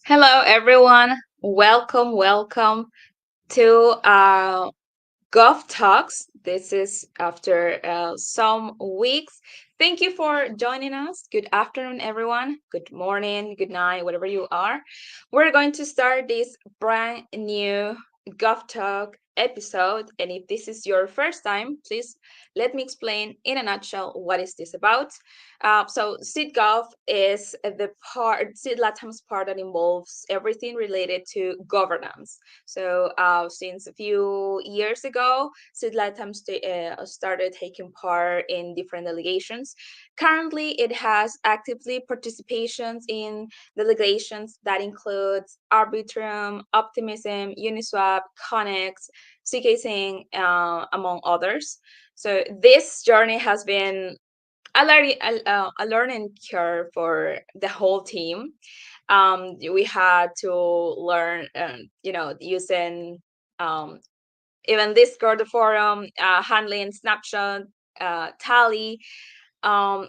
Hello, everyone. Welcome to Golf Talks. This is after some weeks. Thank you for joining us. Good afternoon, everyone. Good morning, good night, whatever you are. We're going to start this brand new Golf Talk episode. And if this is your first time, please let me explain in a nutshell what is this about. So Seed Golf is Seed Latam's part that involves everything related to governance. So since a few years ago, Seed Latam started taking part in different delegations. Currently, it has actively participations in delegations that includes Arbitrum, Optimism, Uniswap, Connex, CKSing, among others. So this journey has been a learning curve for the whole team. We had to learn, using um, even Discord forum, handling snapshot, tally,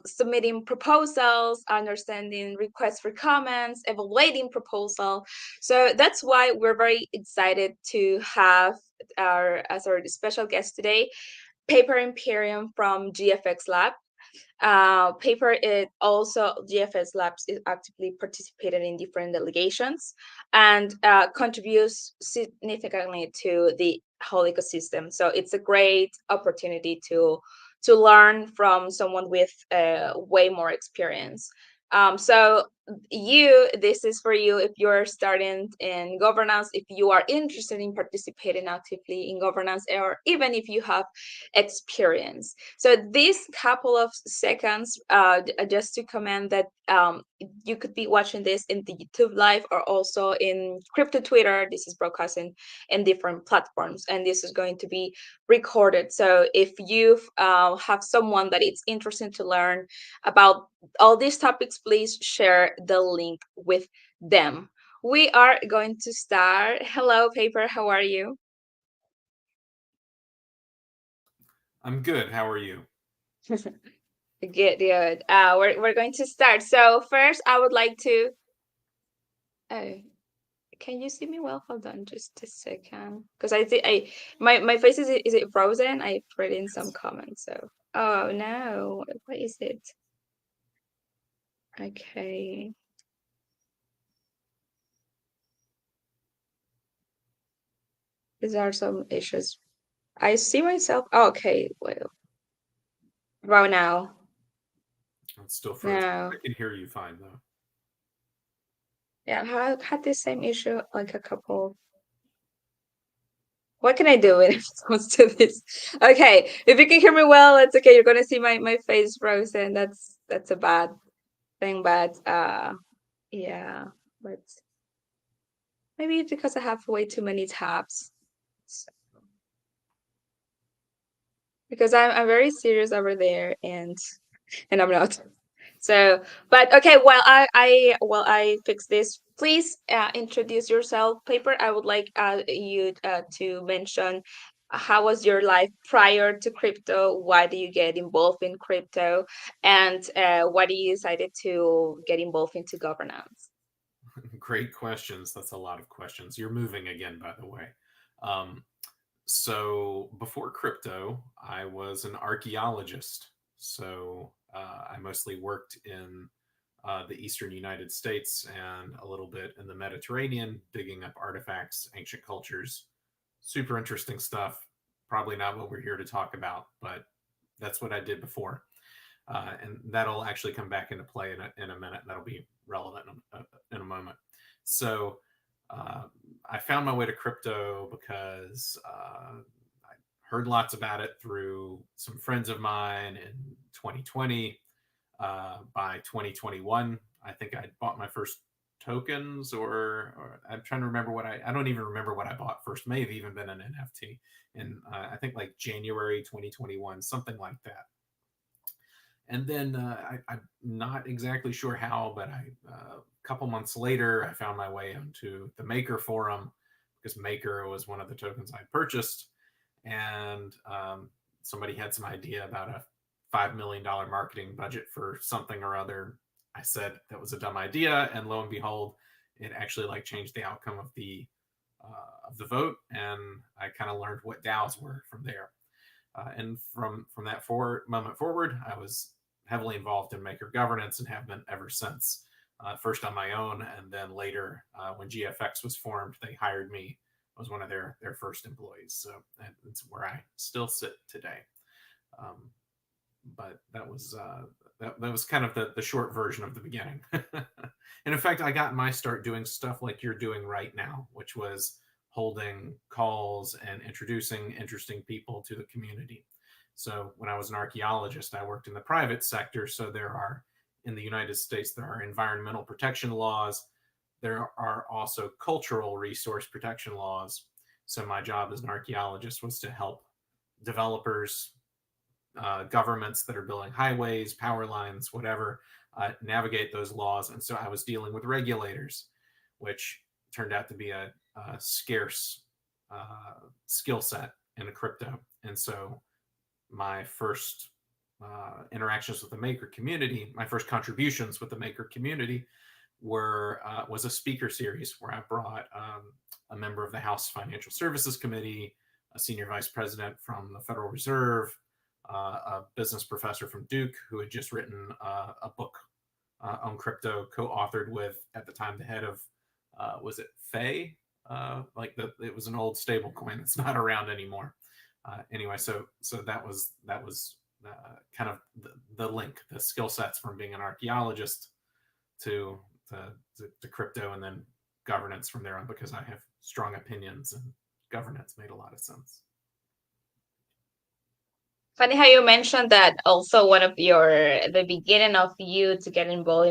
submitting proposals, understanding requests for comments, evaluating proposal. So that's why we're very excited to have our special guest today, Paper Imperium from GFX Lab. Paper it also GFS Labs is actively participated in different delegations and contributes significantly to the whole ecosystem. So it's a great opportunity to learn from someone with way more experience. So this is for you if you're starting in governance, if you are interested in participating actively in governance, or even if you have experience. So these couple of seconds, just to comment that you could be watching this in the YouTube live or also in crypto Twitter. This is broadcasting in different platforms, and this is going to be recorded. So if you have someone that is interested to learn about all these topics, please share the link with them. We are going to start. Hello, Paper. How are you? I'm good. How are you? Good. We're going to start. So first, I would like to. Oh, can you see me well? Hold on, just a second, because I think my face is it frozen? I put in some comments. So oh no, what is it? Okay, these are some issues. I see myself. Oh, okay, well, right now, It's still frozen. no. I can hear you fine though. Yeah, I had the same issue like a couple. What can I do when it comes to this? Okay, if you can hear me well, it's okay. You're gonna see my face frozen. That's a bad thing, but yeah, but maybe it's because I have way too many tabs. So, because I'm very serious over there and I'm not. So, but okay, while I fix this, please introduce yourself, Paper. I would like you to mention how was your life prior to crypto? Why do you get involved in crypto? And why do you decided to get involved into governance? Great questions. That's a lot of questions. You're moving again, by the way. Um, so before crypto, I was an archaeologist. So I mostly worked in the eastern United States and a little bit in the Mediterranean, digging up artifacts, ancient cultures. Super interesting stuff. Probably not what we're here to talk about, but that's what I did before. And that'll actually come back into play in a minute. That'll be relevant in a moment. So uh, I found my way to crypto because I heard lots about it through some friends of mine in 2020. By 2021, I think I bought my first tokens, or I'm trying to remember what I don't even remember what I bought first. May have even been an NFT in I think like January 2021, something like that. And then I'm not exactly sure how, but a couple months later, I found my way onto the Maker forum because Maker was one of the tokens I purchased, and somebody had some idea about a $5 million marketing budget for something or other. I said that was a dumb idea, and lo and behold, it actually like changed the outcome of the vote, and I kind of learned what DAOs were from there. And from that moment forward, I was heavily involved in maker governance and have been ever since. First on my own, and then later when GFX was formed, they hired me. I was one of their first employees. So that's where I still sit today. Um, but that was kind of the short version of the beginning. And in fact, I got my start doing stuff like you're doing right now, which was holding calls and introducing interesting people to the community. So when I was an archaeologist, I worked in the private sector. So there are in the United States there are environmental protection laws. There are also cultural resource protection laws. So my job as an archaeologist was to help developers, governments that are building highways, power lines, whatever, navigate those laws. And so I was dealing with regulators, which turned out to be a scarce skill set in a crypto. And so my first interactions with the maker community, my first contributions with the maker community were was a speaker series where I brought a member of the House Financial Services Committee, a senior vice president from the Federal Reserve, a business professor from Duke who had just written a book on crypto, co-authored with at the time the head of was it Fay? It was an old stable coin that's not around anymore. Anyway, so that was kind of the link, the skill sets from being an archaeologist to, to crypto, and then governance from there on, because I have strong opinions and governance made a lot of sense. Funny how you mentioned that also one of the beginning of you to get involved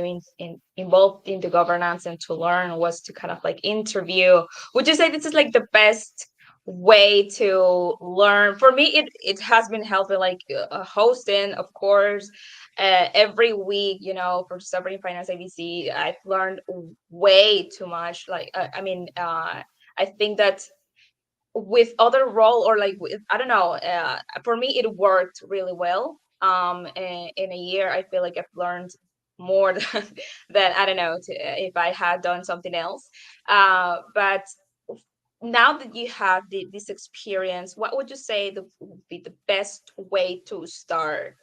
involved in the governance and to learn was to kind of like interview. Would you say this is like the best way to learn? For me, it has been helping like hosting, of course, every week. You know, for Sovereign Finance ABC, I've learned way too much. Like I think that with other role or like with, I don't know, for me it worked really well. In a year I feel like I've learned more than I don't know if I had done something else. But now that you have this experience, what would you say would be the best way to start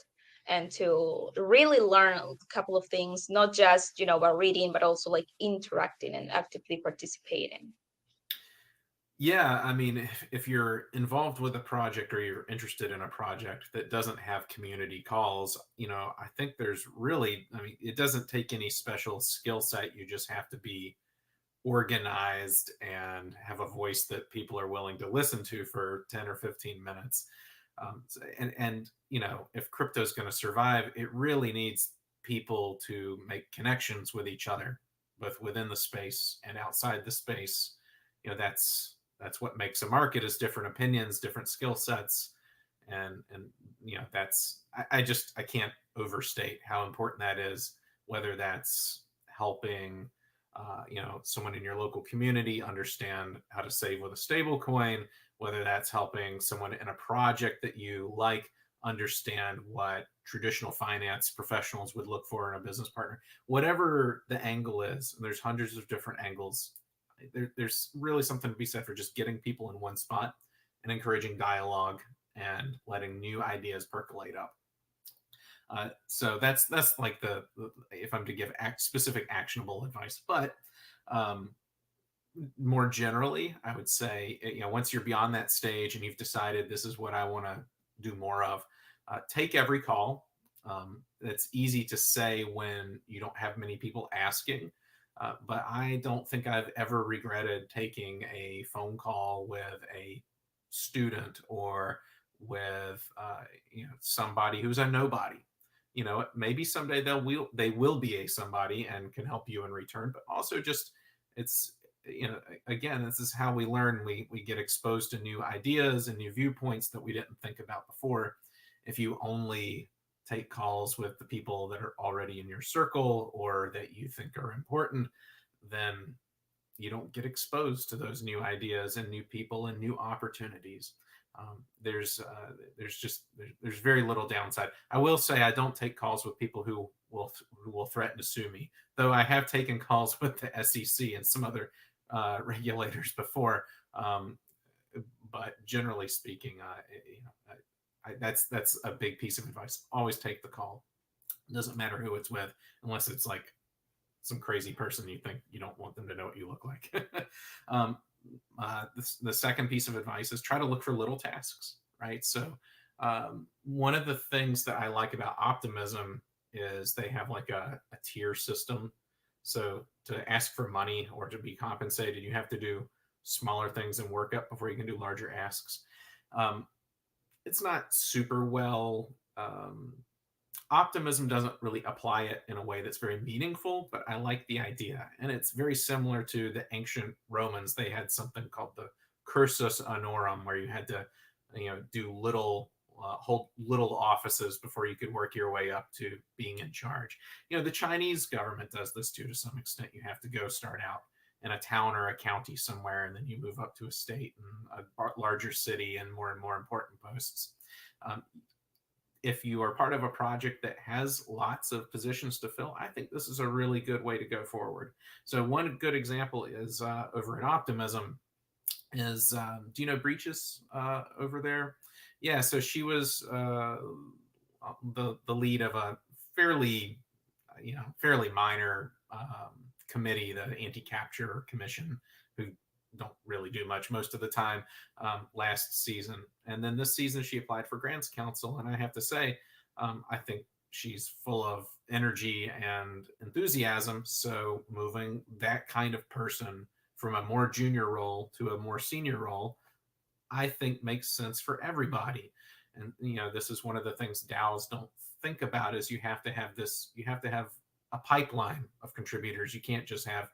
and to really learn a couple of things, not just by reading, but also like interacting and actively participating? Yeah, I mean, if you're involved with a project or you're interested in a project that doesn't have community calls, I think there's really, I mean, it doesn't take any special skill set. You just have to be organized and have a voice that people are willing to listen to for 10 or 15 minutes. And if crypto is going to survive, it really needs people to make connections with each other, both within the space and outside the space. That's what makes a market, is different opinions, different skill sets. And that's, I can't overstate how important that is, whether that's helping someone in your local community understand how to save with a stable coin, whether that's helping someone in a project that you like understand what traditional finance professionals would look for in a business partner. Whatever the angle is, and there's hundreds of different angles. There's really something to be said for just getting people in one spot and encouraging dialogue and letting new ideas percolate up. So that's like the if I'm to give specific actionable advice. But um, more generally, I would say, once you're beyond that stage and you've decided this is what I want to do more of, take every call. It's easy to say when you don't have many people asking, but I don't think I've ever regretted taking a phone call with a student or with somebody who's a nobody. Maybe someday they will be a somebody and can help you in return, but also just it's again, this is how we learn. We get exposed to new ideas and new viewpoints that we didn't think about before. If you only take calls with the people that are already in your circle or that you think are important, then you don't get exposed to those new ideas and new people and new opportunities. There's very little downside. I will say I don't take calls with people who will threaten to sue me, though I have taken calls with the SEC and some other regulators before. Um, but generally speaking, that's a big piece of advice. Always take the call. It doesn't matter who it's with, unless it's like some crazy person you think you don't want them to know what you look like. um, the second piece of advice is try to look for little tasks, right? So, one of the things that I like about optimism is they have like a tier system. So, to ask for money or to be compensated, you have to do smaller things and work up before you can do larger asks. Um, it's not super well optimism doesn't really apply it in a way that's very meaningful, but I like the idea. And it's very similar to the ancient Romans. They had something called the cursus honorum, where you had to, do hold little offices before you could work your way up to being in charge. The Chinese government does this too to some extent. You have to go start out in a town or a county somewhere, and then you move up to a state and a larger city and more important posts. Um, if you are part of a project that has lots of positions to fill, I think this is a really good way to go forward. So one good example is over in Optimism is do you know Breaches over there? Yeah, so she was the lead of a fairly minor committee, the anti-capture commission, who don't really do much most of the time last season. And then this season, she applied for grants council. And I have to say, I think she's full of energy and enthusiasm. So moving that kind of person from a more junior role to a more senior role, I think makes sense for everybody. And this is one of the things DAOs don't think about is you have to have a pipeline of contributors. You can't just have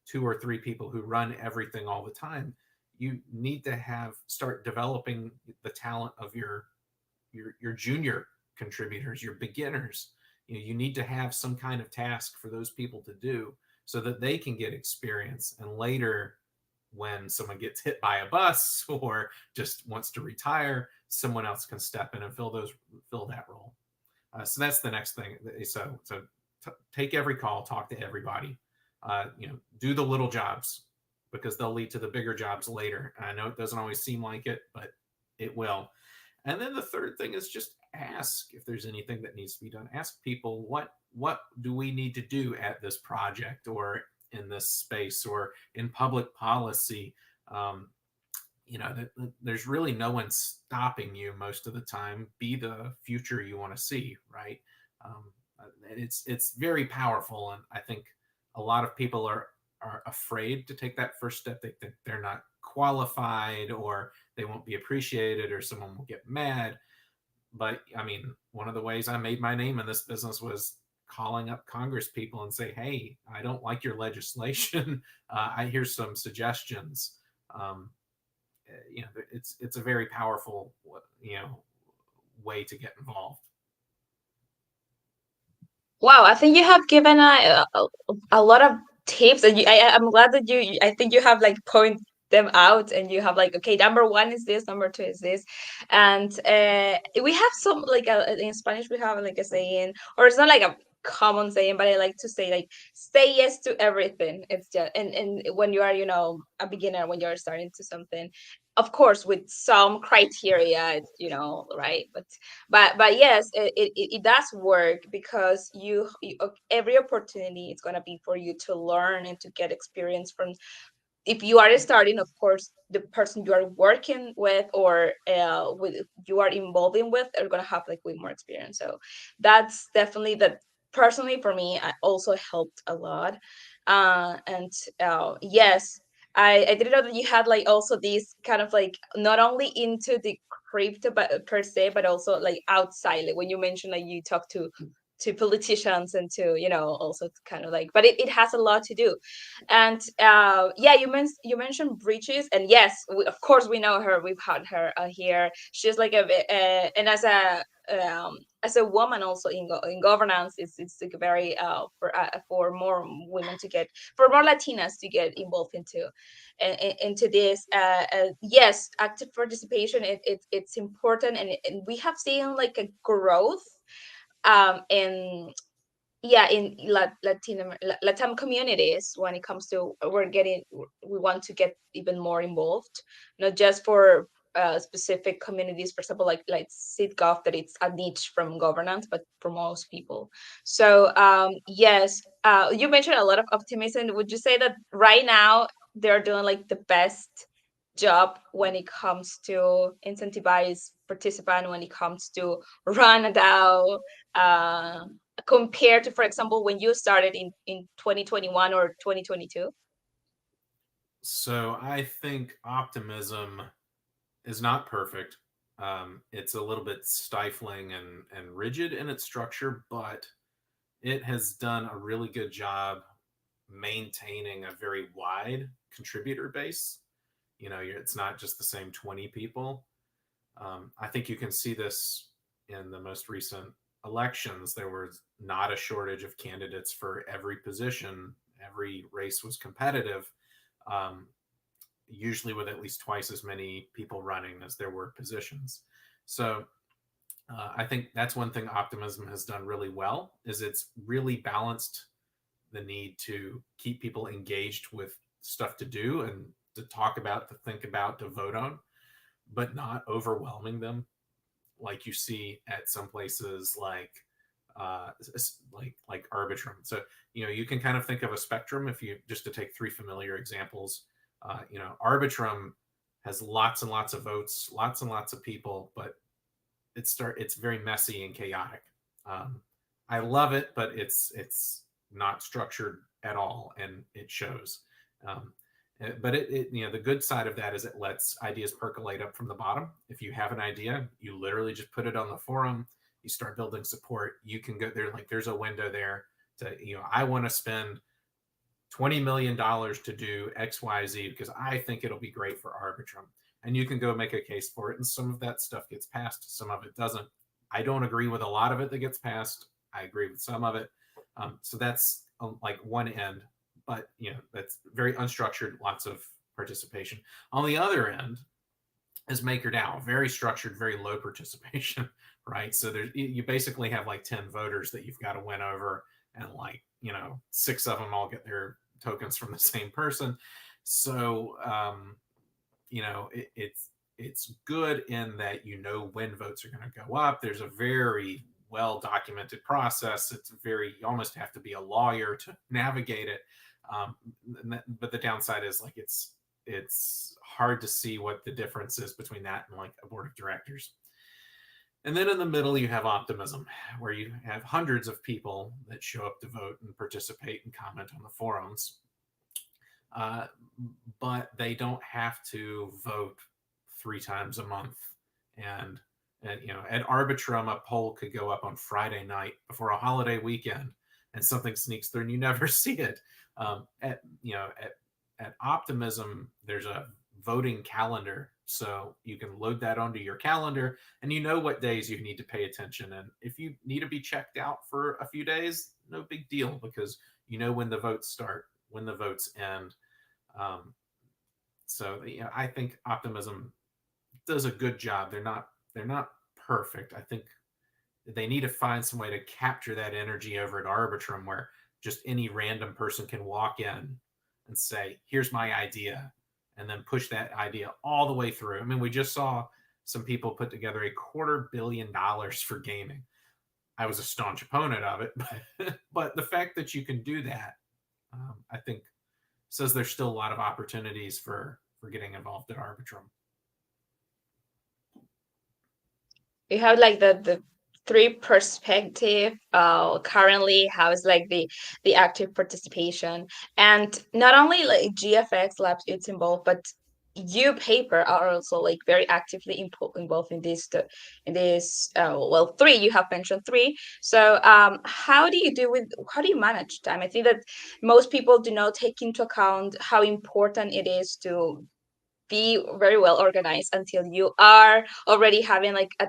two or three people who run everything all the time. You need to start developing the talent of your junior contributors, your beginners. You need to have some kind of task for those people to do so that they can get experience, and later when someone gets hit by a bus or just wants to retire, someone else can step in and fill that role. So that's the next thing. So take every call, talk to everybody. Do the little jobs, because they'll lead to the bigger jobs later. And I know it doesn't always seem like it, but it will. And then the third thing is just ask if there's anything that needs to be done. Ask people, what do we need to do at this project or in this space or in public policy? There's really no one stopping you most of the time. Be the future you want to see, right? It's very powerful, and I think a lot of people are afraid to take that first step. They think they're not qualified, or they won't be appreciated, or someone will get mad. But I mean, one of the ways I made my name in this business was calling up Congress people and say, "Hey, I don't like your legislation. I hear some suggestions." Um, it's a very powerful way to get involved. Wow, I think you have given a lot of tips, and I'm glad that I think you have like point. them out, and you have like, okay, number one is this, number two is this. And we have some like in Spanish we have like a saying, or it's not like a common saying, but I like to say like, say yes to everything. It's just, and when you are, you know, a beginner, when you're starting to something, of course with some criteria, you know, right? But yes, it does work, because every opportunity is going to be for you to learn and to get experience from. If you are starting, of course, the person you are working with, or with you are involving with, are going to have like way more experience. So that's definitely that. Personally for me, I also helped a lot. And yes, I didn't know that you had like also these kind of like, not only into the crypto but per se, but also like outside, like when you mentioned like you talk to politicians, and to, you know, also kind of like, but it has a lot to do. And yeah, you mentioned Bridges, and yes, of course we know her. We've had her here. She's like and as a woman also in governance, it's like very for more women to get, for more Latinas to get involved into this. Yes, active participation, it's important, and we have seen like a growth in, yeah, in Latam communities, when it comes to, we want to get even more involved, not just for specific communities, for example, like SitGov, that it's a niche from governance, but for most people. So yes, you mentioned a lot of optimism. Would you say that right now they're doing like the best job when it comes to incentivize participant, when it comes to run a DAO, compared to, for example, when you started in 2021 or 2022? So I think optimism is not perfect. It's a little bit stifling and rigid in its structure, but it has done a really good job maintaining a very wide contributor base. You know, it's not just the same 20 people. I think you can see this in the most recent elections. There was not a shortage of candidates for every position. Every race was competitive, um, usually with at least twice as many people running as there were positions. So I think that's one thing optimism has done really well, is it's really balanced the need to keep people engaged with stuff to do and to talk about, to think about, to vote on, but not overwhelming them like you see at some places uh, like Arbitrum. So you know, you can kind of think of a spectrum, if you just to take three familiar examples. You know, Arbitrum has lots and lots of votes, lots and lots of people, but it's very messy and chaotic. Um, I love it, but it's not structured at all, and it shows. Um, but you know, the good side of that is it lets ideas percolate up from the bottom. If you have an idea, you literally just put it on the forum. You start building support. You can go there. Like there's a window there to, you know, I want to spend $20 million to do XYZ because I think it'll be great for Arbitrum. And you can go make a case for it. And some of that stuff gets passed, some of it doesn't. I don't agree with a lot of it that gets passed. I agree with some of it. So that's like one end, but you know, that's very unstructured, lots of participation. On the other end is MakerDAO, very structured, very low participation, right? So there's, you basically have like 10 voters that you've got to win over, and like, you know, six of them all get their tokens from the same person. So you know, it's good in that you know when votes are going to go up. There's a very well documented process. It's very, you almost have to be a lawyer to navigate it. Um, but the downside is like it's hard to see what the difference is between that and like a board of directors. And then in the middle, you have optimism, where you have hundreds of people that show up to vote and participate and comment on the forums. Uh, but they don't have to vote three times a month. And, and you know, at Arbitrum, a poll could go up on Friday night before a holiday weekend, and something sneaks through and you never see it. At you know at Optimism, there's a voting calendar, so you can load that onto your calendar, and you know what days you need to pay attention. And if you need to be checked out for a few days, no big deal, because you know when the votes start, when the votes end. Um, So yeah, I think optimism does a good job. They're not perfect. I think they need to find some way to capture that energy over at Arbitrum where just any random person can walk in and say, here's my idea, and then push that idea all the way through. I mean, we just saw some people put together $250 million for gaming. I was a staunch opponent of it, but the fact that you can do that, I think, says there's still a lot of opportunities for getting involved at Arbitrum. You have like the three perspective currently how is like the active participation, and not only like GFX labs it's involved, but you paper are also like very actively involved in this well, three you have mentioned three. So how do you manage time? I think that most people do not take into account how important it is to be very well organized until you are already having like a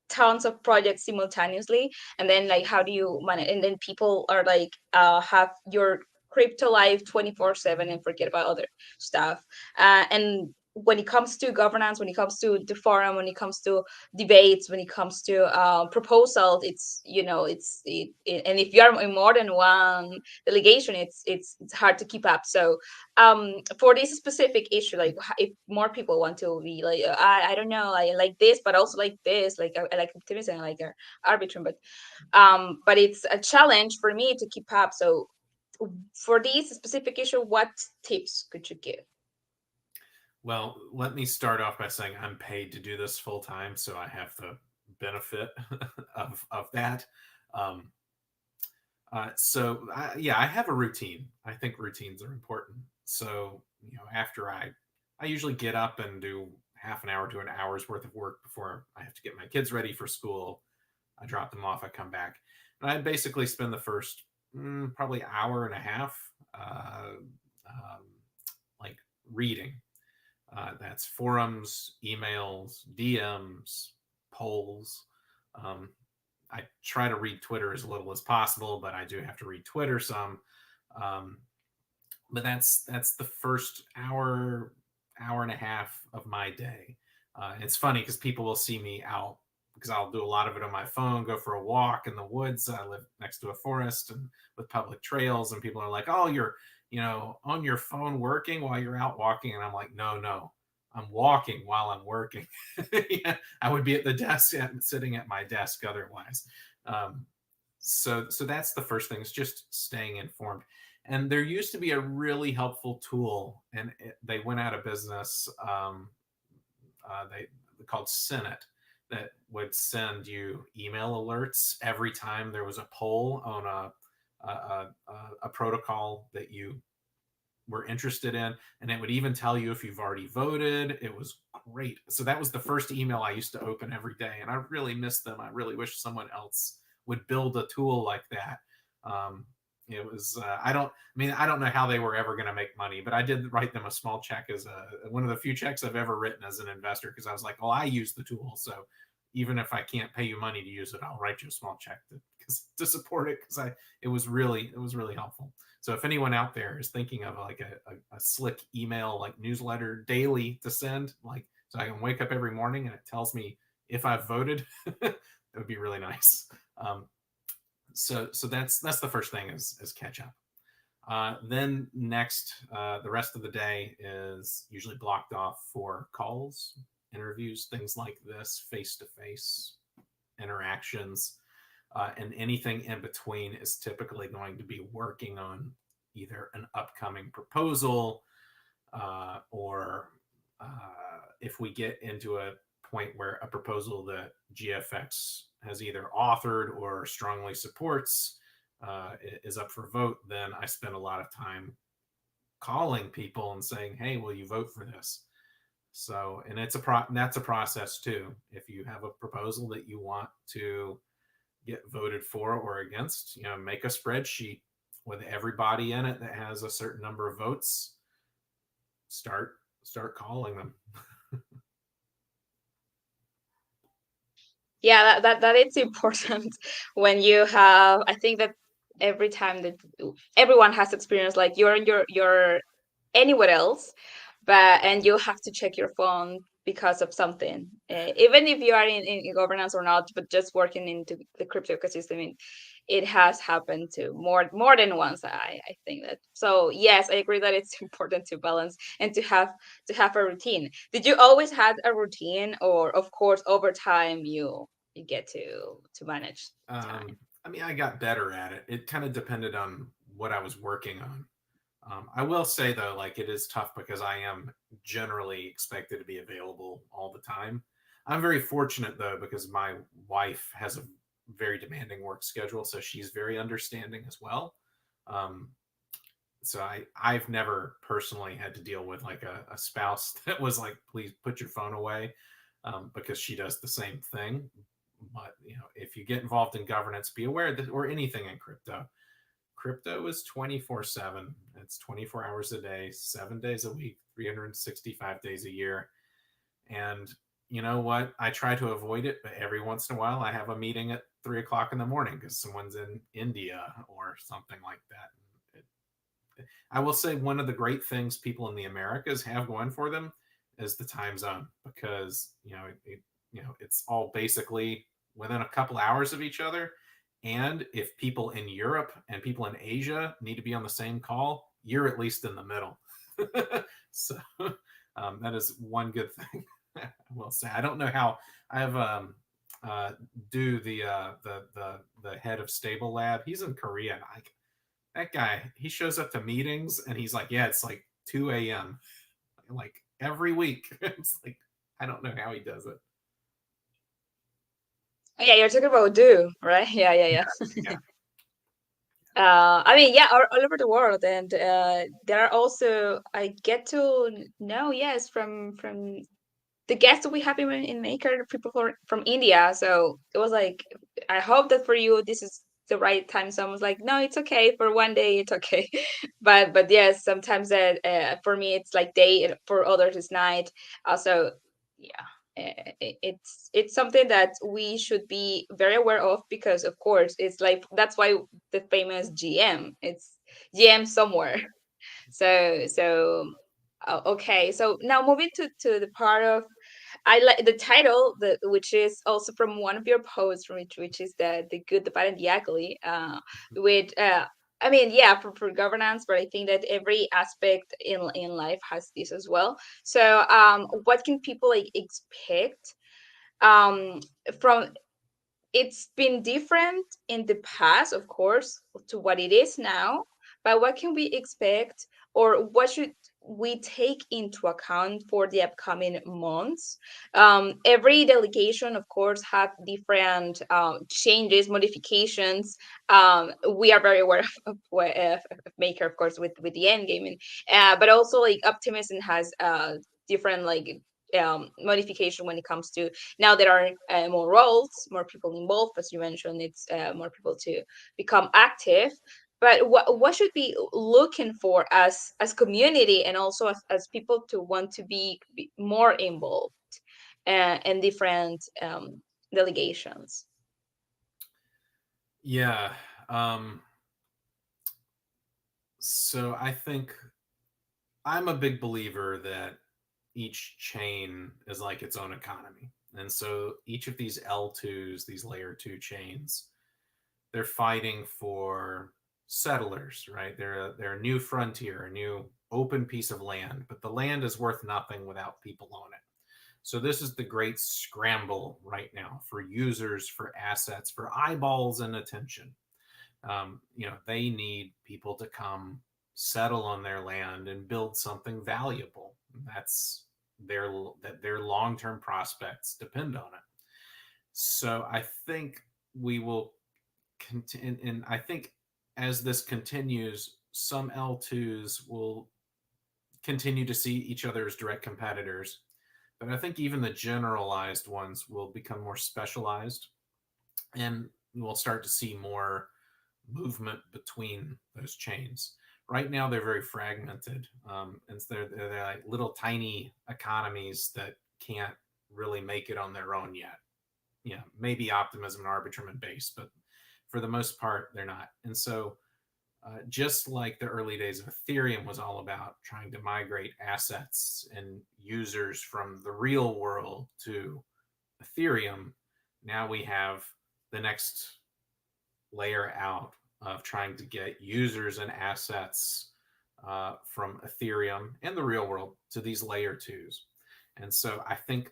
tons of projects simultaneously, and then like how do you manage, and then people are like have your crypto life 24/7 and forget about other stuff, and when it comes to governance, when it comes to the forum, when it comes to debates, when it comes to proposals, it's and if you are in more than one delegation, it's hard to keep up. So for this specific issue, like if more people want to be like I don't know, I like this but also like this, like I like optimism, I like arbitrum, but it's a challenge for me to keep up. So for this specific issue, what tips could you give? Well, let me start off by saying I'm paid to do this full time, so I have the benefit of that. Um, yeah, I have a routine. I think routines are important. So after I usually get up and do half an hour to an hour's worth of work before I have to get my kids ready for school. I drop them off. I come back, and I basically spend the first probably hour and a half um, like reading. That's forums, emails, DMs, polls. Um, I try to read Twitter as little as possible, but I do have to read Twitter some. Um, but that's the first hour and a half of my day. It's funny because people will see me out because I'll do a lot of it on my phone, go for a walk in the woods. I live next to a forest and with public trails, and people are like, "Oh, you're on your phone working while you're out walking," and I'm like, "No, no, I'm walking while I'm working." Yeah, I would be at the desk, sitting at my desk otherwise. Um, so that's the first thing, is just staying informed. And there used to be a really helpful tool, and they went out of business. They called Senate, that would send you email alerts every time there was a poll on a protocol that you were interested in, and it would even tell you if you've already voted. It was great. So that was the first email I used to open every day, and I really miss them. I really wish someone else would build a tool like that. Um, it was I don't know how they were ever going to make money, but I did write them a small check, as one of the few checks I've ever written as an investor, because I was like, well, I use the tool, so even if I can't pay you money to use it, I'll write you a small check to support it, because I it was really helpful. So if anyone out there is thinking of like a slick email, like newsletter daily to send, like so I can wake up every morning and it tells me if I've voted, that would be really nice. So that's the first thing, is catch up. Then next, the rest of the day is usually blocked off for calls, interviews, things like this, face to face interactions, and anything in between is typically going to be working on either an upcoming proposal, or if we get into a point where a proposal that GFX has either authored or strongly supports is up for vote, then I spend a lot of time calling people and saying, "Hey, will you vote for this?" So, and that's a process too. If you have a proposal that you want to get voted for or against, make a spreadsheet with everybody in it that has a certain number of votes. Start calling them. Yeah, that it's important when you have, I think that every time that everyone has experience, like you're anywhere else, but and you have to check your phone because of something, even if you are in governance or not, but just working into the crypto ecosystem, it has happened to more than once. I think that. So yes, I agree that it's important to balance and to have a routine. Did you always had a routine, or of course over time you get to manage time? I mean, I got better at it. It kind of depended on what I was working on. I will say though, like it is tough because I am generally expected to be available all the time. I'm very fortunate though because my wife has a very demanding work schedule, so she's very understanding as well. Um, so I've never personally had to deal with like a spouse that was like, please put your phone away, because she does the same thing. But if you get involved in governance, be aware that, or anything in crypto is 24/7. It's 24 hours a day, 7 days a week, 365 days a year. And you know what? I try to avoid it, but every once in a while I have a meeting at 3 o'clock in the morning because someone's in India or something like that. I will say one of the great things people in the Americas have going for them is the time zone, because it's all basically within a couple hours of each other. And if people in Europe and people in Asia need to be on the same call, you're at least in the middle. So that is one good thing. I will say. I don't know how. I have uh, do the head of Stable Lab. He's in Korea. And that guy, he shows up to meetings and he's like, yeah, it's like 2 a.m. like every week. It's like I don't know how he does it. Oh, yeah, you're talking about do, right? Yeah, yeah, Yeah, yeah. yeah. I mean, yeah, all over the world, and there are also I get to know, yes, from the guests that we have in Maker, people from India. So it was like, I hope that for you this is the right time. So I was like, no, it's okay for one day, it's okay. But yes, sometimes that for me it's like day, and for others it's night. Also, yeah. It's something that we should be very aware of, because of course it's like that's why the famous GM, it's GM somewhere. Okay, so now moving to the part of, I like the title, which is also from one of your posts, which is the good, the bad, and the ugly. With I mean, yeah, for governance, but I think that every aspect in life has this as well. So, what can people like expect um from, it's been different in the past, of course, to what it is now. But what can we expect, or what should we take into account for the upcoming months? Every delegation, of course, have different changes, modifications. We are very aware of Maker, of course, with the end gaming, but also like Optimism has different like modification when it comes to, now there are more roles, more people involved, as you mentioned. It's more people to become active. But what should be looking for as community, and also as people to want to be more involved in different delegations? Yeah. Um, so I think I'm a big believer that each chain is like its own economy. And so each of these L2s, these layer two chains, they're fighting for settlers, right? They're a new frontier, a new open piece of land, but the land is worth nothing without people on it. So this is the great scramble right now for users, for assets, for eyeballs and attention. They need people to come settle on their land and build something valuable. That's their their long-term prospects depend on it. So I think we will continue, and I think as this continues, some L2s will continue to see each other as direct competitors. But I think even the generalized ones will become more specialized, and we'll start to see more movement between those chains. Right now, they're very fragmented, and so they're like little tiny economies that can't really make it on their own yet. Maybe Optimism and Arbitrum and Base, but for the most part, they're not. And so Just like the early days of Ethereum was all about trying to migrate assets and users from the real world to Ethereum, now we have the next layer out of trying to get users and assets from Ethereum and the real world to these layer twos. And so I think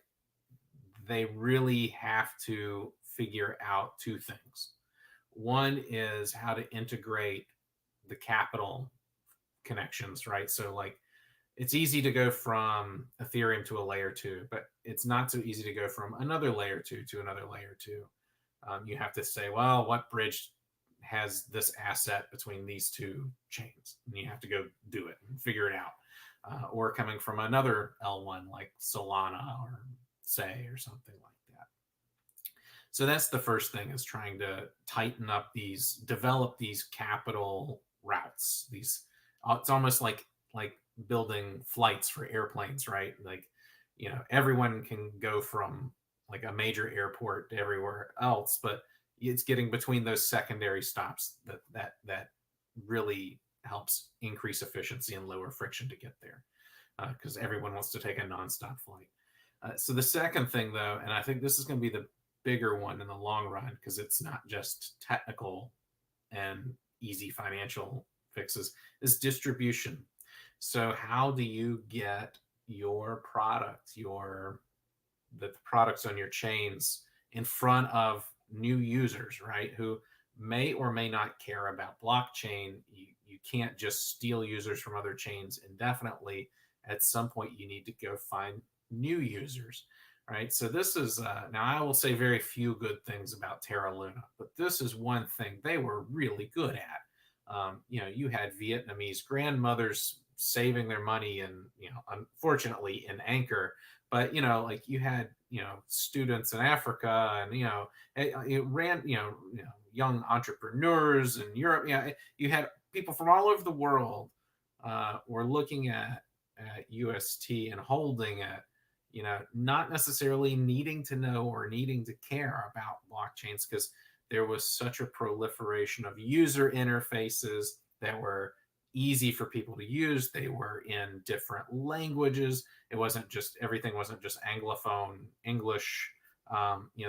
they really have to figure out two things. One is how to integrate the capital connections, right? So, like, it's easy to go from Ethereum to a layer two, but it's not so easy to go from another layer two to another layer two. You have to say, well, what bridge has this asset between these two chains? And you have to go do it and figure it out. Or coming from another L1 like Solana or Say or something like that. So that's the first thing, is trying to tighten up these, develop these capital routes. These, it's almost like building flights for airplanes, right? Like, everyone can go from like a major airport to everywhere else, but it's getting between those secondary stops that really helps increase efficiency and lower friction to get there, because everyone wants to take a nonstop flight. So the second thing, though, and I think this is going to be the bigger one in the long run, because it's not just technical and easy financial fixes, is distribution. So how do you get your product, the products on your chains in front of new users, right? Who may or may not care about blockchain. You can't just steal users from other chains indefinitely. At some point, you need to go find new users, right? So this is, now I will say very few good things about Terra Luna, but this is one thing they were really good at. You had Vietnamese grandmothers saving their money, and unfortunately in Anchor, but like you had students in Africa, and it ran young entrepreneurs in Europe. You had people from all over the world were looking at UST and holding it, not necessarily needing to know or needing to care about blockchains, because there was such a proliferation of user interfaces that were easy for people to use. They were in different languages. It wasn't just, everything wasn't just Anglophone English.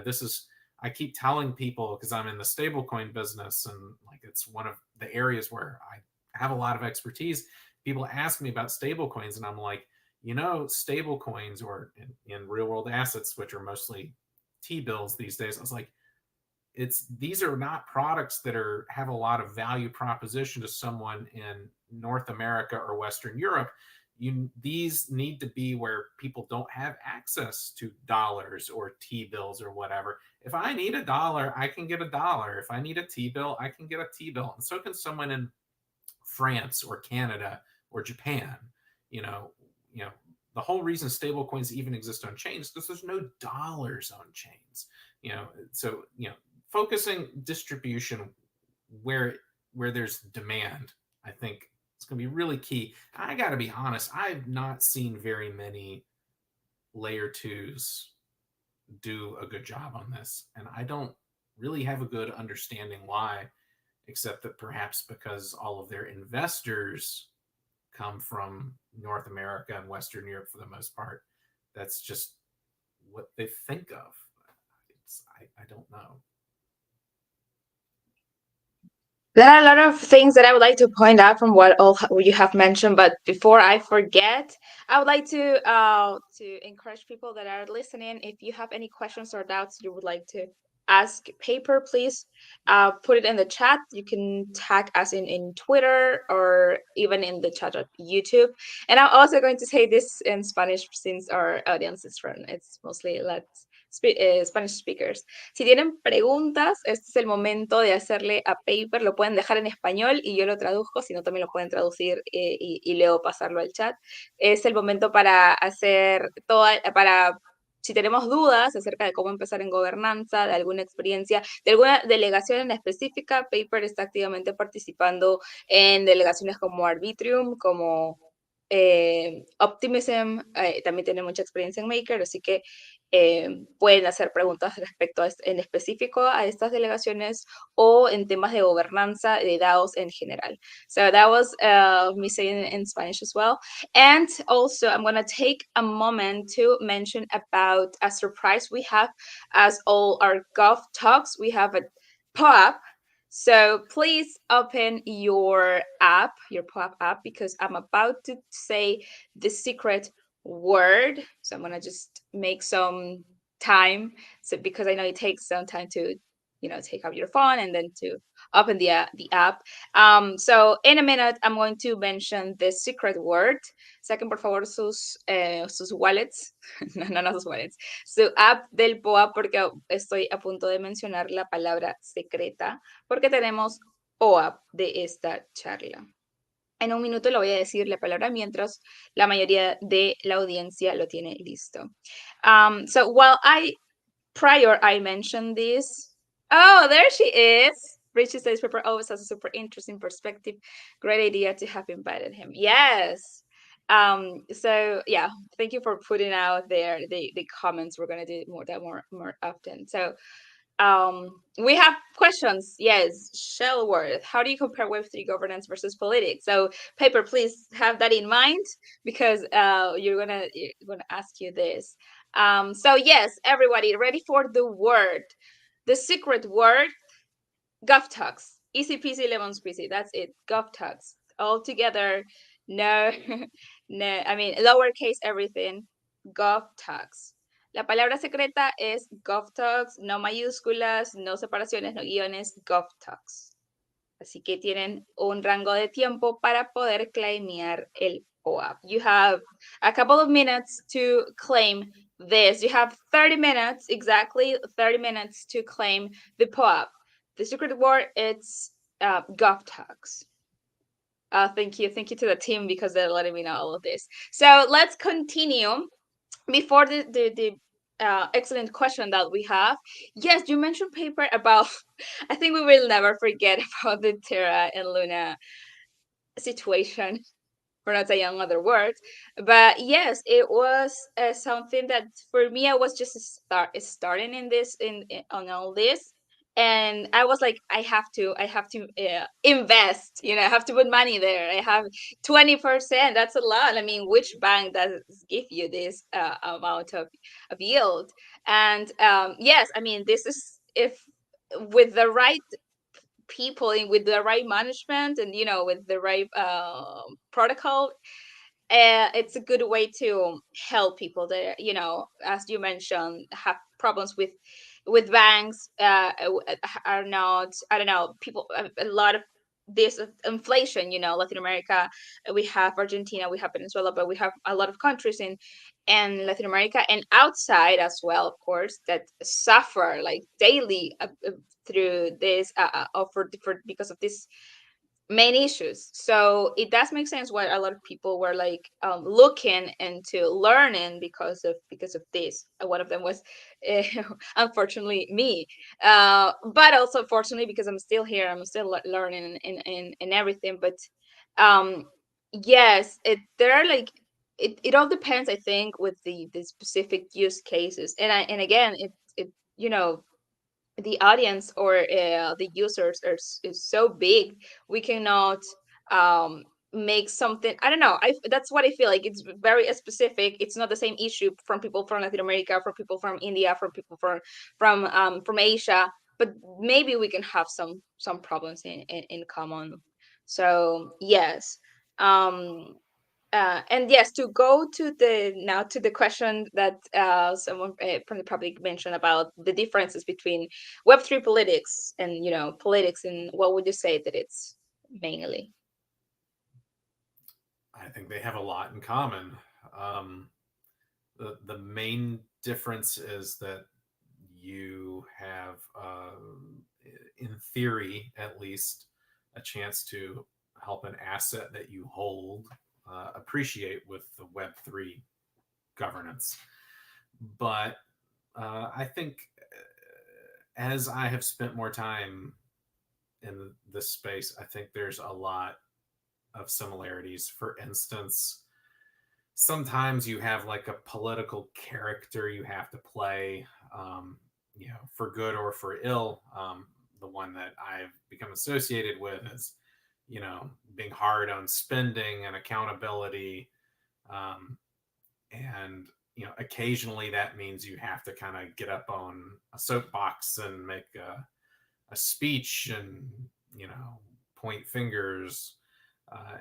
This is, I keep telling people, because I'm in the stablecoin business, and like it's one of the areas where I have a lot of expertise. People ask me about stablecoins, and I'm like, stablecoins, or in real world assets, which are mostly T bills these days, I was like, these are not products that have a lot of value proposition to someone in North America or Western Europe. These need to be where people don't have access to dollars or T bills or whatever. If I need a dollar, I can get a dollar. If I need a T bill, I can get a T bill. And so can someone in France or Canada or Japan. You know, you know, the whole reason stable coins even exist on chains is because there's no dollars on chains. So focusing distribution where there's demand, I think it's going to be really key. I got to be honest, I've not seen very many layer twos do a good job on this, and I don't really have a good understanding why, except that perhaps because all of their investors come from North America and Western Europe for the most part. That's just what they think of. I don't know. There are a lot of things that I would like to point out from what all you have mentioned, but before I forget, I would like to encourage people that are listening. If you have any questions or doubts you would like to ask Paper, please put it in the chat. You can tag us in Twitter or even in the chat of YouTube. And I'm also going to say this in Spanish since our audience is from it's mostly Spanish speakers. Si tienen preguntas, este es el momento de hacerle a Paper, lo pueden dejar en español y yo lo traduzco, si no también lo pueden traducir y luego pasarlo al chat. Es el momento para si tenemos dudas acerca de cómo empezar en gobernanza, de alguna experiencia, de alguna delegación en específica, Paper está activamente participando en delegaciones como Arbitrium, como Optimism, también tiene mucha experiencia en Maker, así que pueden hacer preguntas respecto en específico a estas delegaciones o en temas de gobernanza de DAOs en general. So that was me saying it in Spanish as well. And also, I'm going to take a moment to mention about a surprise we have as all our Gov talks. We have a pop. So please open your app, your pop app, because I'm about to say the secret word. So I'm gonna just make some time. So because I know it takes some time to, take up your phone and then to open the app. So in a minute, I'm going to mention the secret word. Saquen por favor sus wallets, no sus wallets, su app del POA porque estoy a punto de mencionar la palabra secreta porque tenemos POA de esta charla. En un minuto le voy a decir la palabra mientras la mayoría de la audiencia lo tiene listo. So while I mentioned this. Oh, there she is. Richie says Pepper always has a super interesting perspective. Great idea to have invited him. Yes. So yeah, thank you for putting out there the comments. We're gonna do more often. So we have questions. Yes, Shellworth. How do you compare Web3 governance versus politics? So, Paper, please have that in mind because you're gonna ask you this. So yes, everybody, ready for the word, the secret word, Gov Talks. Easy peasy lemon squeezy. That's it. Gov Talks. All together. No, no. I mean, lowercase everything. Gov Talks. La palabra secreta es Gov Talks, no mayúsculas, no separaciones, no guiones, Gov Talks. Así que tienen un rango de tiempo para poder claimear el POAP. You have a couple of minutes to claim this. You have 30 minutes, exactly 30 minutes to claim the POAP. The secret word is Gov Talks. Thank you to the team because they're letting me know all of this. So let's continue. Before the excellent question that we have, yes, you mentioned Paper about. I think we will never forget about the Terra and Luna situation, for not saying other words. But yes, it was something that for me I was just starting in this on all this, and I was like, I have to invest. I have to put money there. I have 20%. That's a lot. I mean, which bank does give you this amount of yield? And yes, I mean, this is if with the right people and with the right management and with the right protocol, it's a good way to help people that as you mentioned have problems with banks, are not, I don't know, people, a lot of this inflation. Latin America, we have Argentina, we have Venezuela, but we have a lot of countries in Latin America and outside as well, of course, that suffer like daily through this for because of this main issues. So it does make sense why a lot of people were like looking into learning because of this. One of them was uh, unfortunately me, but also fortunately because I'm still here. I'm still learning and everything. But um, yes, there are like it all depends. I think with the specific use cases, and again it the audience or the users is so big, we cannot um make something, I don't know, that's what I feel like. It's very specific. It's not the same issue from people from Latin America, from people from India, from people from Asia, but maybe we can have some problems in common. So yes. um and yes, to go to the question that someone from the public mentioned about the differences between Web3 politics and politics, and what would you say that it's mainly? I think they have a lot in common. Um, the main difference is that you have, in theory at least, a chance to help an asset that you hold appreciate with the Web3 governance. But I think as I have spent more time in this space, I think there's a lot of similarities. For instance, sometimes you have like a political character you have to play, um, for good or for ill. The one that I've become associated with is, being hard on spending and accountability. Um, and, occasionally that means you have to kind of get up on a soapbox and make a speech and, you know, point fingers.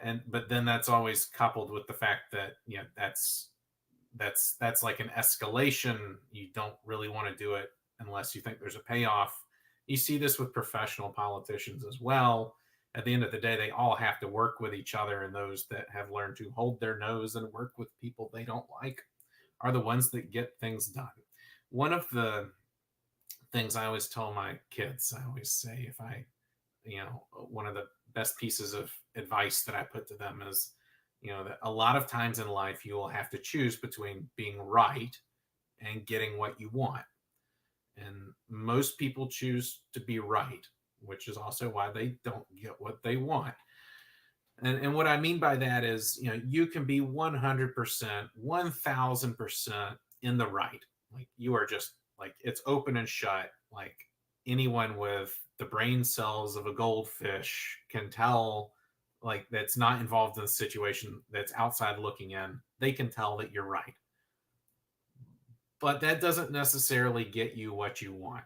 And but then that's always coupled with the fact that that's like an escalation. You don't really want to do it unless you think there's a payoff. You see this with professional politicians as well. At the end of the day, they all have to work with each other, and those that have learned to hold their nose and work with people they don't like are the ones that get things done. One of the things I always tell my kids, I always say, if I, one of the best pieces of advice that I put to them is, that a lot of times in life you will have to choose between being right and getting what you want. And most people choose to be right, which is also why they don't get what they want. And what I mean by that is, you can be 100%, 1000% in the right. Like you are just like, it's open and shut. Like anyone with the brain cells of a goldfish can tell, like, that's not involved in the situation, that's outside looking in. They can tell that you're right. But that doesn't necessarily get you what you want,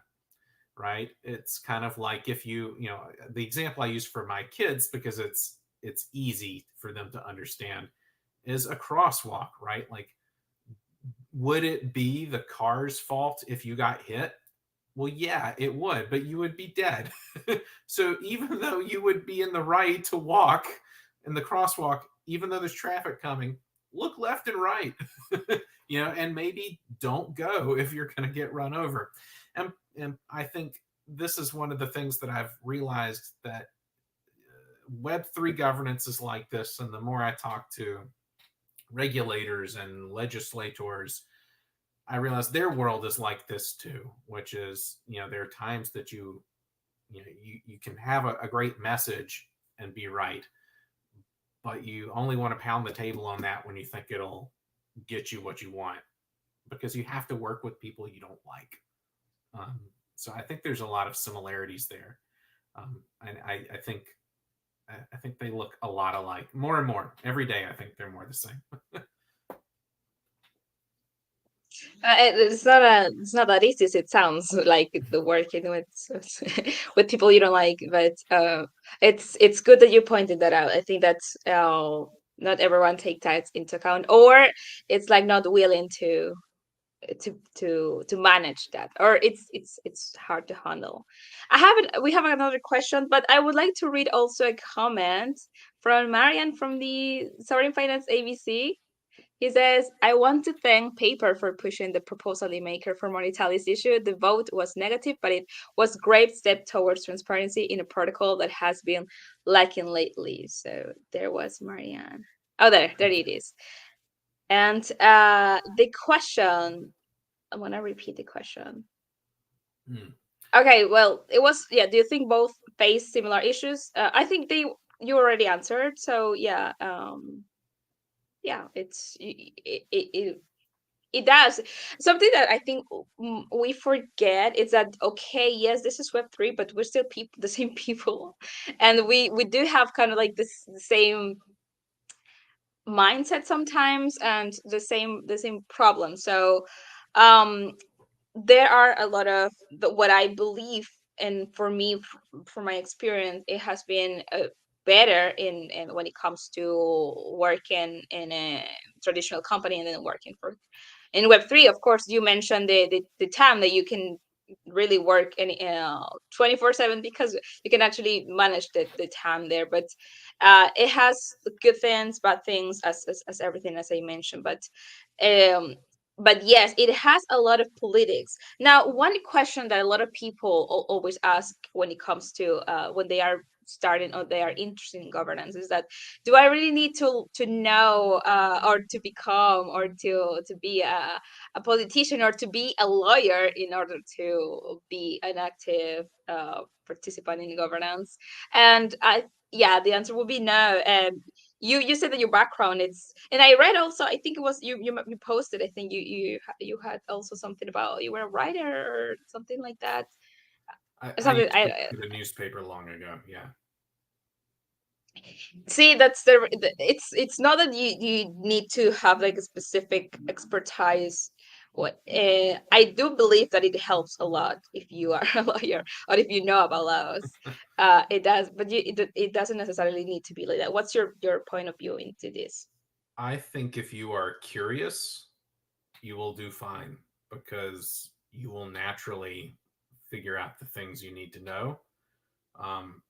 right? It's kind of like if the example I use for my kids, because it's easy for them to understand, is a crosswalk, right? Like, would it be the car's fault if you got hit? Well, yeah, it would, but you would be dead. So even though you would be in the right to walk in the crosswalk, even though there's traffic coming, look left and right, and maybe don't go if you're going to get run over. And I think this is one of the things that I've realized, that Web3 governance is like this. And the more I talk to regulators and legislators, I realize their world is like this too, which is, there are times that you can have a great message and be right, but you only want to pound the table on that when you think it'll get you what you want, because you have to work with people you don't like. Um, so I think there's a lot of similarities there. And I think they look a lot alike, more and more every day. I think they're more the same. It's not that easy as it sounds, like the working with with people you don't like. But it's good that you pointed that out. I think that's not everyone take that into account, or it's like not willing to manage that, or it's hard to handle. We have another question, but I would like to read also a comment from Marian from the Sovereign Finance ABC. He says, I want to thank Paper for pushing the proposal they maker for Monetali's issue. The vote was negative, but it was great step towards transparency in a protocol that has been lacking lately. So there was Marianne. Oh, there Thank it you. is. And the question, I want to repeat the question. Hmm. Okay, well, it was, yeah, do you think both face similar issues? I think you already answered. So yeah, it does. Something that I think we forget is that, okay, yes, this is Web3, but we're still people, the same people, and we do have kind of like this the same mindset sometimes, and the same problem. So, um, there are a lot of what I believe, and for me, from my experience, it has been better in when it comes to working in a traditional company and then working for in Web3. Of course, you mentioned the time that you can really work in 24/7, because you can actually manage the time there. But it has good things, bad things, as everything, as I mentioned. Um, but yes, it has a lot of politics. Now, one question that a lot of people always ask when it comes to when they are starting or they are interested in governance is that, do I really need to know or to become or to be a politician or to be a lawyer in order to be an active participant in governance? And I, yeah, the answer would be no. you said that your background, it's, and I read also, I think it was you posted, I think you had also something about you were a writer or something like that. I Something used to I work at a newspaper long ago. Yeah. see, that's it's not that you need to have like a specific expertise. What I do believe that it helps a lot if you are a lawyer or if you know about laws. It does, but it doesn't necessarily need to be like that. What's your point of view into this? I think if you are curious, you will do fine because you will naturally figure out the things you need to know. Um,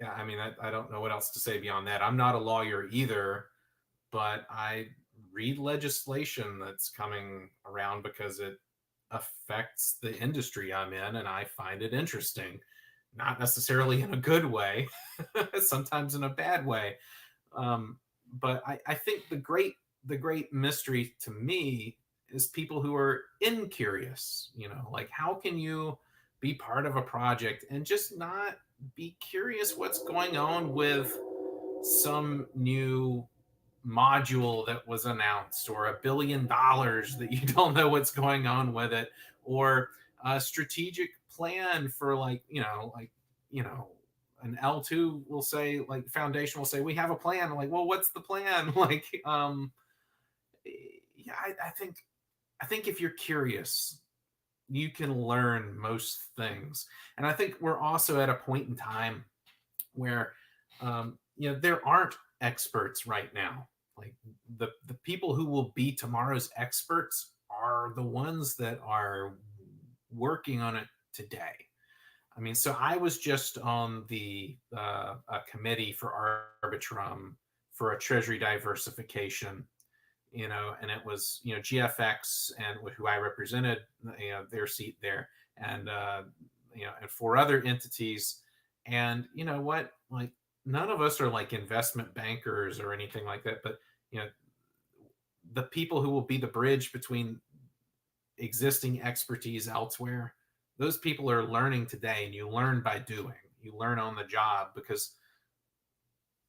yeah, I mean, I don't know what else to say beyond that. I'm not a lawyer either, but I read legislation that's coming around because it affects the industry I'm in, and I find it interesting. Not necessarily in a good way, sometimes in a bad way. Um, but I think the great mystery to me is people who are incurious. Like how can you be part of a project and just not be curious what's going on with some new module that was announced or $1 billion that you don't know what's going on with it, or a strategic plan for you know an L2 will say, like foundation will say we have a plan. Like, well, what's the plan? Yeah, I think if you're curious, you can learn most things. And I think we're also at a point in time where there aren't experts right now. Like the people who will be tomorrow's experts are the ones that are working on it today. I mean, so I was just on the a committee for Arbitrum for a treasury diversification, and it was GFX and who I represented, their seat there, and and four other entities. And you know what, like none of us are like investment bankers or anything like that, but you know the people who will be the bridge between existing expertise elsewhere, those people are learning today, and you learn by doing. You learn on the job because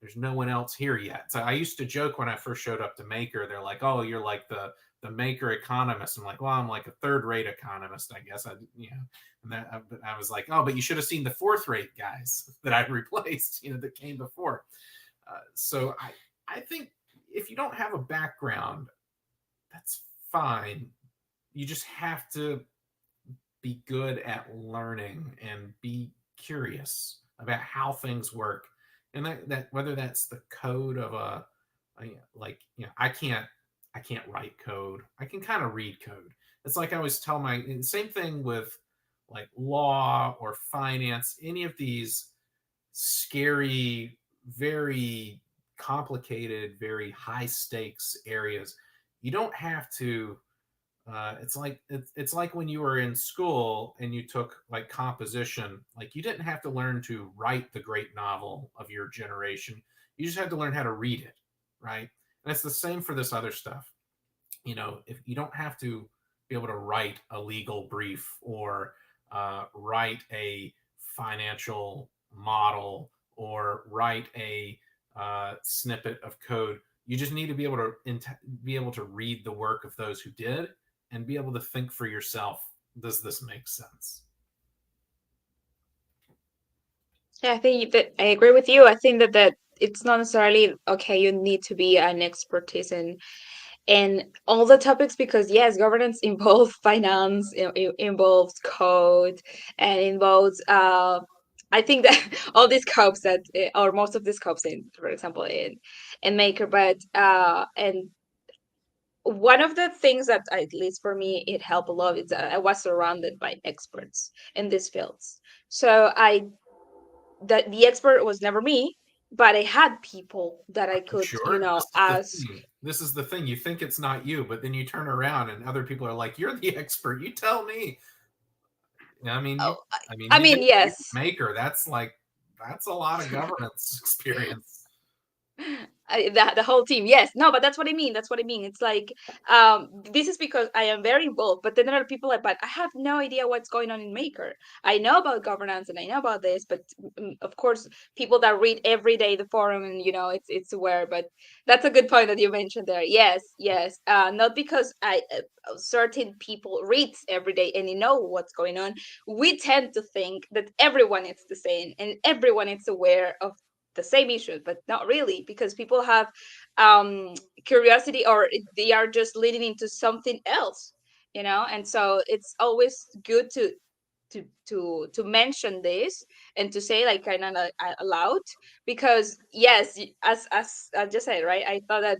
there's no one else here yet. So I used to joke when I first showed up to Maker, they're like, "Oh, you're like the Maker economist." I'm like, "Well, I'm like a third-rate economist, I guess." And I was like, "Oh, but you should have seen the fourth-rate guys that I replaced, that came before." So I think if you don't have a background, that's fine. You just have to be good at learning and be curious about how things work, and that whether that's the code of like I can't write code. I can kind of read code. It's like I always tell my same thing with like law or finance, any of these scary, very complicated, very high stakes areas. You don't have to it's like when you were in school and you took like composition. Like you didn't have to learn to write the great novel of your generation. You just had to learn how to read it, right? And it's the same for this other stuff. If you don't have to be able to write a legal brief or write a financial model or write a snippet of code, you just need to be able to read the work of those who did and be able to think for yourself. Does this make sense? Yeah, I think that I agree with you. I think that it's not necessarily okay. You need to be an expertise in all the topics because yes, governance involves finance, it involves code, and involves I think that all these scopes that or most of the scopes in, for example, in Maker, but and one of the things that at least for me it helped a lot is that I was surrounded by experts in these fields. So I that the expert was never me, but I had people that I I'm could, sure this is the ask. thing. This is the thing. You think it's not you, but then you turn around and other people are like, "You're the expert. You tell me." I mean, you. Oh, I mean, I you mean, did. You're yes. a maker. That's a lot of governance experience. The whole team, yes. No, but that's what I mean, that's what I mean. It's like, this is because I am very involved, but then there are people like, but I have no idea what's going on in Maker. I know about governance and I know about this, but of course people that read every day the forum, and it's aware. But that's a good point that you mentioned there. Yes, yes. Not because certain people reads every day and you know what's going on. We tend to think that everyone is the same and everyone is aware of the same issue, but not really, because people have um curiosity, or they are just leading into something else, and so it's always good to mention this and to say, like, kind of aloud, because yes, as I just said, right, I thought that,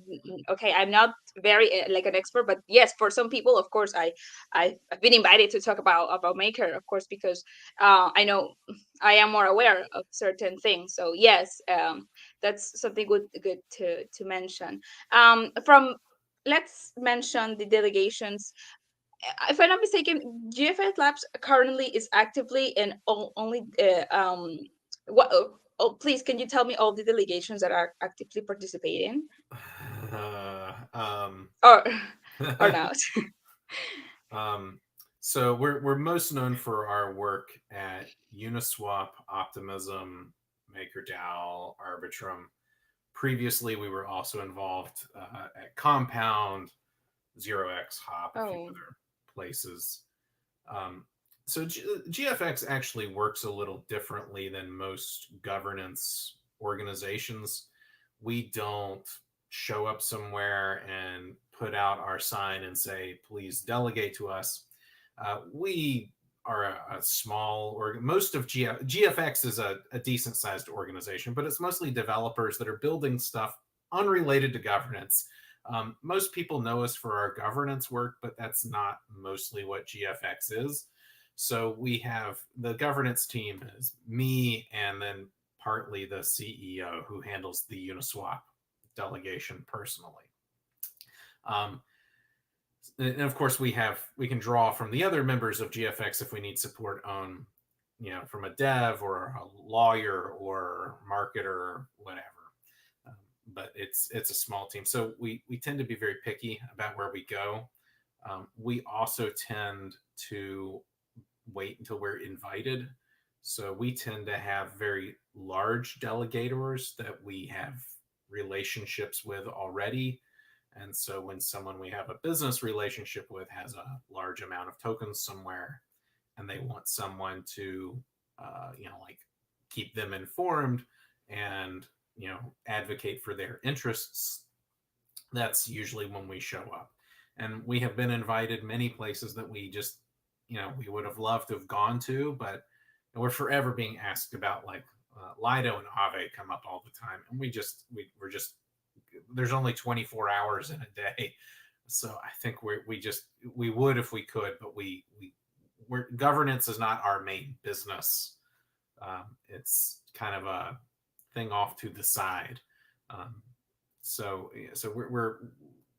okay, I'm not very like an expert, but yes, for some people, of course, I've been invited to talk about Maker, of course, because I know I am more aware of certain things. So yes, that's something good to mention. From Let's mention the delegations. If I'm not mistaken, GFS Labs currently is actively in only what? Oh, please, can you tell me all the delegations that are actively participating, Uh, um, or or not? um, so we're most known for our work at Uniswap, Optimism, MakerDAO, Arbitrum. Previously, we were also involved at Compound, Zero X Hop, a few Oh, other places. Um, so GFX actually works a little differently than most governance organizations. We don't show up somewhere and put out our sign and say, please delegate to us. We are a small, or most of GFX is a decent sized organization, but it's mostly developers that are building stuff unrelated to governance. Most people know us for our governance work, but that's not mostly what GFX is. So we have the governance team is me, and then partly the CEO who handles the Uniswap delegation personally. Um, and of course, we can draw from the other members of GFX if we need support on, from a dev or a lawyer or marketer or whatever. Um, but it's a small team, so we tend to be very picky about where we go. We also tend to wait until we're invited. So we tend to have very large delegators that we have relationships with already. And so when someone we have a business relationship with has a large amount of tokens somewhere and they want someone to, like keep them informed and, advocate for their interests, that's usually when we show up. And we have been invited many places that we just, we would have loved to have gone to, but we're forever being asked about, like, Lido and Aave come up all the time, and we're just, there's only 24 hours in a day, so I think we would if we could, but we're governance is not our main business. It's kind of a thing off to the side. Um, so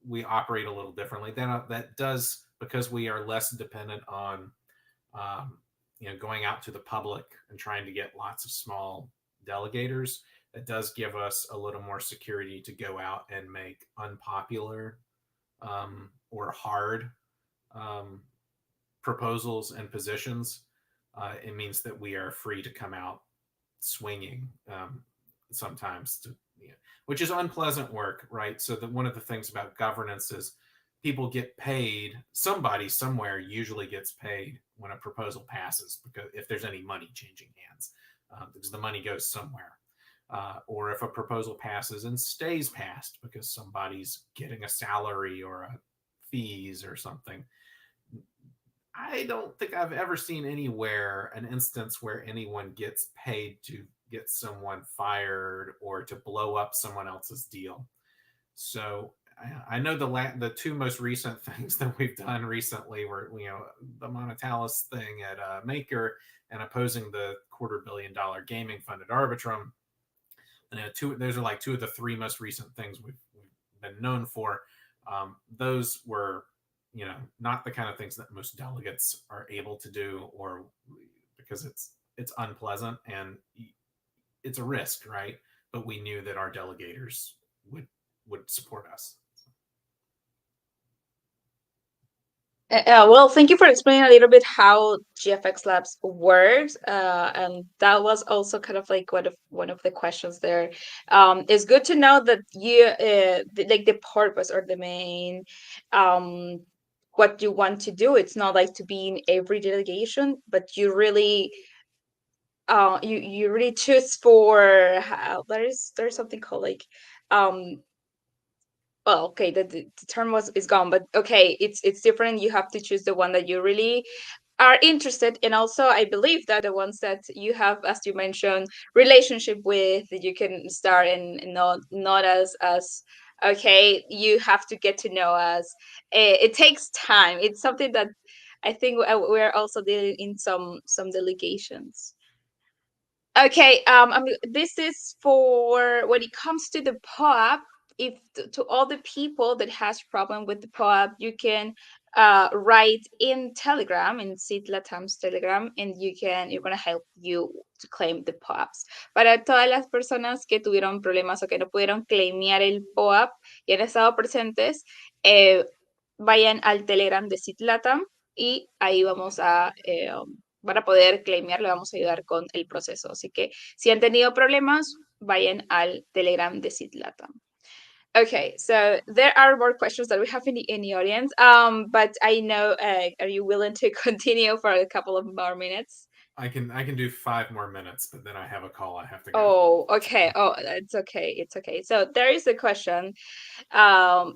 we operate a little differently. Then that does, because we are less dependent on um, going out to the public and trying to get lots of small delegators. It does give us a little more security to go out and make unpopular or hard um, proposals and positions. It means that we are free to come out swinging sometimes, which is unpleasant work, right? So that one of the things about governance is people get paid. Somebody somewhere usually gets paid when a proposal passes, because if there's any money changing hands, because the money goes somewhere. Or if a proposal passes and stays passed because somebody's getting a salary or a fees or something. I don't think I've ever seen anywhere an instance where anyone gets paid to get someone fired or to blow up someone else's deal. So I know the two most recent things that we've done recently were, the Monetalis thing at Maker and opposing the $250 million gaming fund at Arbitrum. And those are like two of the three most recent things we've been known for. Those were, not the kind of things that most delegates are able to do, or because it's unpleasant and it's a risk, right? but we knew that our delegators would would support us. Well, thank you for explaining a little bit how GFX Labs works, and that was also kind of like one of the questions there. It's good to know that you like the purpose or the main um what you want to do. It's not like to be in every delegation, but you really you really choose for how there's something called like um well, okay, the term was is gone, but okay, it's different. You have to choose the one that you really are interested in. Also, I believe that the ones that you have, as you mentioned, relationship with, that you can start, and not as okay, you have to get to know us. It takes time. It's something that I think we're also dealing in some delegations. Okay, this is for when it comes to the POAP. If to all the people that has problem with the POAP, you can write in Telegram, in Sid Latam's Telegram, and you're gonna help you to claim the POAPs. Para todas las personas que tuvieron problemas o que no pudieron claimear el POAP y han estado presentes, vayan al Telegram de Sid Latam y ahí vamos a para poder claimear, le vamos a ayudar con el proceso. Así que si han tenido problemas, vayan al Telegram de Sitlatam. Okay, so there are more questions that we have in the audience. But I know, are you willing to continue for a couple of more minutes? I can do 5 more minutes, but then I have a call I have to go to. Oh, okay. Oh, it's okay. It's okay. So there is a question. Um,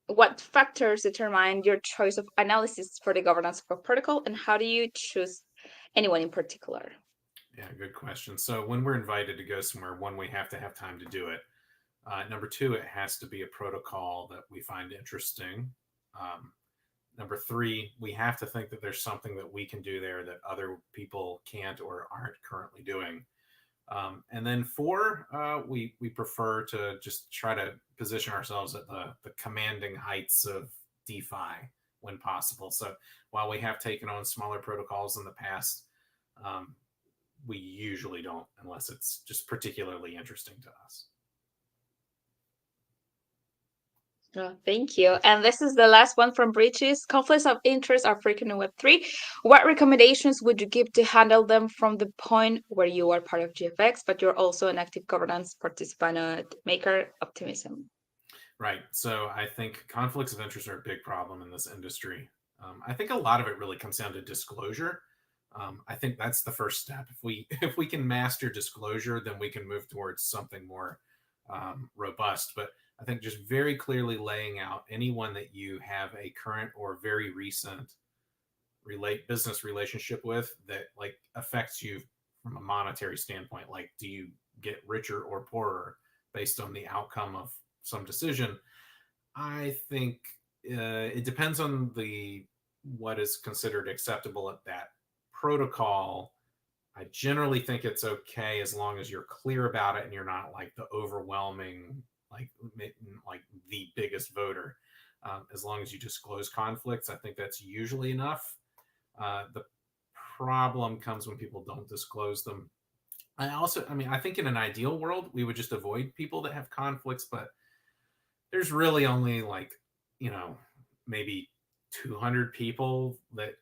what factors determine your choice of analysis for the governance of a protocol, and how do you choose anyone in particular? Yeah, good question. So when we're invited to go somewhere, one, we have to have time to do it. Number two, it has to be a protocol that we find interesting. Um, Number three, we have to think that there's something that we can do there that other people can't or aren't currently doing. And then four, we prefer to just try to position ourselves at the commanding heights of DeFi when possible. So while we have taken on smaller protocols in the past, um, we usually don't unless it's just particularly interesting to us. Oh, thank you. And this is the last one from Breaches. Conflicts of interest are frequent in Web3. What recommendations would you give to handle them from the point where you are part of GFX, but you're also an active governance participant at Maker Optimism? Right. So I think conflicts of interest are a big problem in this industry. I think a lot of it really comes down to disclosure. I think that's the first step. If we if we can master disclosure, then we can move towards something more robust. But I think just very clearly laying out anyone that you have a current or very recent business relationship with that like affects you from a monetary standpoint. Like, do you get richer or poorer based on the outcome of some decision? I think it depends on the what is considered acceptable at that protocol. I generally think it's okay as long as you're clear about it and you're not like the overwhelming, like like the biggest voter. As long as you disclose conflicts, I think that's usually enough. The problem comes when people don't disclose them. I mean, I think in an ideal world, we would just avoid people that have conflicts, but there's really only like, you know, maybe 200 people that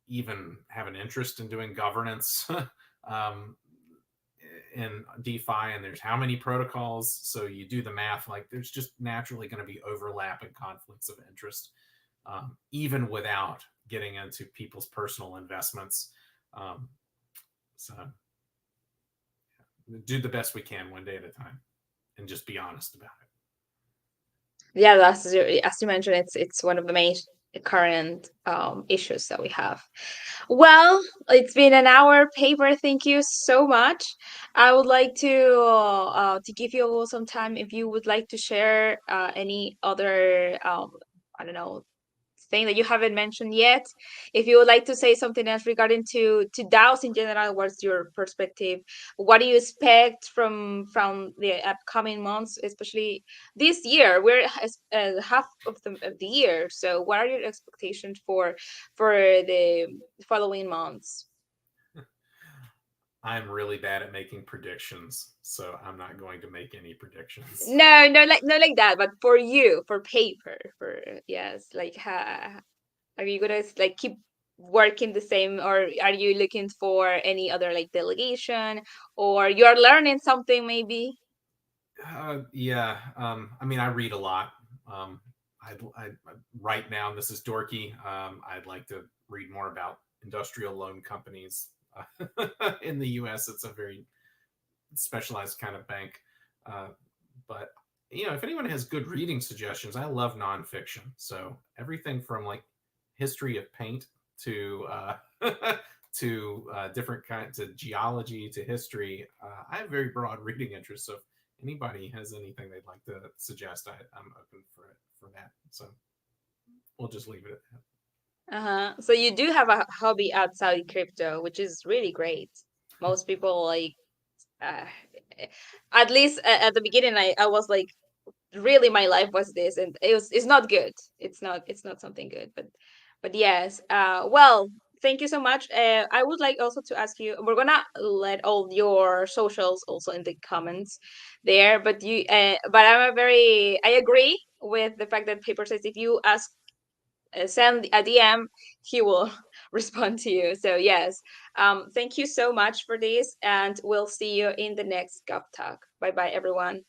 even have an interest in doing governance um, in DeFi, and there's how many protocols. So you do the math, like there's just naturally going to be overlapping conflicts of interest, even without getting into people's personal investments. Um, so do the best we can one day at a time and just be honest about it. Yeah, that's as you mentioned, it's one of the main current issues that we have. Well, it's been an hour, Paper. Thank you so much. I would like to give you some time if you would like to share any other I don't know thing that you haven't mentioned yet. If you would like to say something else regarding to DAOs in general, what's your perspective? What do you expect from the upcoming months, especially this year? We're half of the year, so what are your expectations for the following months? I'm really bad at making predictions, so I'm not going to make any predictions. No, no, like not like that, but for you, for paper, for yes, like are you gonna like keep working the same, or are you looking for any other like delegation, or you're learning something maybe? Yeah, I mean, I read a lot. Um, right now, and this is dorky. I'd like to read more about industrial loan companies. In the U.S., it's a very specialized kind of bank. Uh, but if anyone has good reading suggestions, I love nonfiction. So everything from like history of paint to to different kinds of geology to history. I have very broad reading interests. So if anybody has anything they'd like to suggest, I'm open for that. So we'll just leave it at that. Uh-huh. So you do have a hobby outside crypto, which is really great. Most people like uh, at least at the beginning I was like really my life was this, and it's not good. It's not something good, but yes. Well, thank you so much. I would like also to ask you, we're gonna let all your socials also in the comments there, but I agree with the fact that Paper says if you ask send a DM, he will respond to you. So yes, thank you so much for this, and we'll see you in the next Gov Talk. Bye bye, everyone.